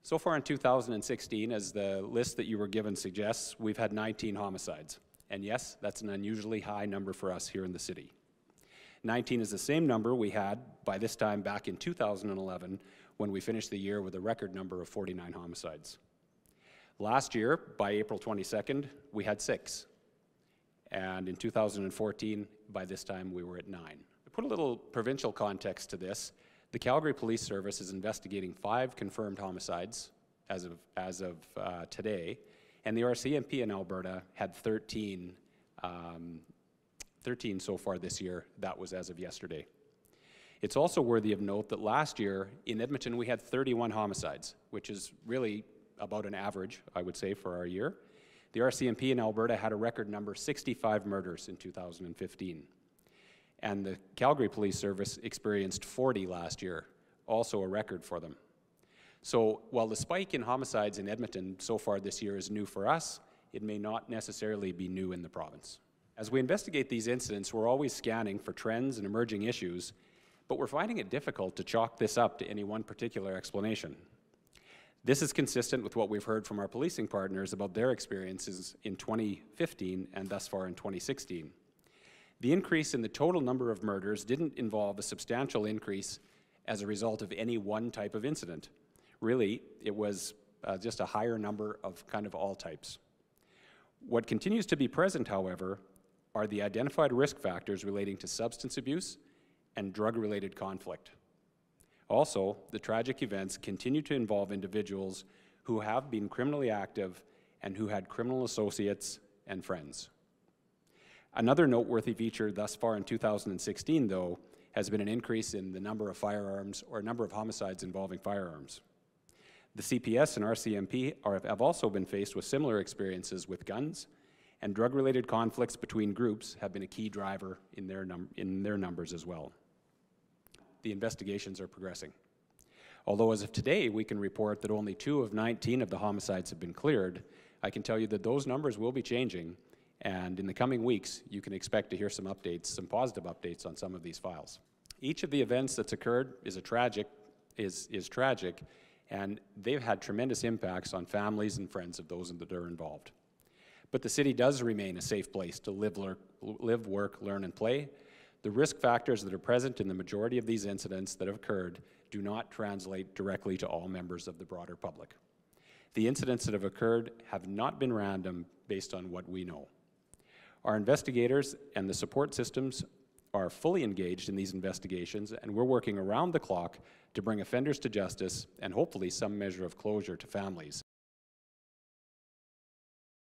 So far in 2016, as the list that you were given suggests, we've had 19 homicides. And yes, that's an unusually high number for us here in the city. 19 is the same number we had by this time back in 2011 when we finished the year with a record number of 49 homicides. Last year, by April 22nd, we had 6. And in 2014, by this time, we were at 9. To put a little provincial context to this, the Calgary Police Service is investigating 5 confirmed homicides as of today, and the RCMP in Alberta had 13 so far this year. That was as of yesterday. It's also worthy of note that last year in Edmonton we had 31 homicides, which is really about an average, I would say, for our year. The RCMP in Alberta had a record number, 65 murders in 2015. And the Calgary Police Service experienced 40 last year, also a record for them. So while the spike in homicides in Edmonton so far this year is new for us, it may not necessarily be new in the province. As we investigate these incidents, we're always scanning for trends and emerging issues, but we're finding it difficult to chalk this up to any one particular explanation. This is consistent with what we've heard from our policing partners about their experiences in 2015 and thus far in 2016. The increase in the total number of murders didn't involve a substantial increase as a result of any one type of incident. Really, it was just a higher number of kind of all types. What continues to be present, however, are the identified risk factors relating to substance abuse and drug-related conflict. Also, the tragic events continue to involve individuals who have been criminally active and who had criminal associates and friends. Another noteworthy feature thus far in 2016, though, has been an increase in the number of firearms or number of homicides involving firearms. The CPS and RCMP have also been faced with similar experiences with guns, and drug-related conflicts between groups have been a key driver in their numbers as well. The investigations are progressing. Although as of today, we can report that only 2 of 19 of the homicides have been cleared, I can tell you that those numbers will be changing, and in the coming weeks, you can expect to hear some updates, some positive updates on some of these files. Each of the events that's occurred is tragic, and they've had tremendous impacts on families and friends of those that are involved. But the city does remain a safe place to live, work, learn, and play. The risk factors that are present in the majority of these incidents that have occurred do not translate directly to all members of the broader public. The incidents that have occurred have not been random based on what we know. Our investigators and the support systems are fully engaged in these investigations, and we're working around the clock to bring offenders to justice and hopefully some measure of closure to families.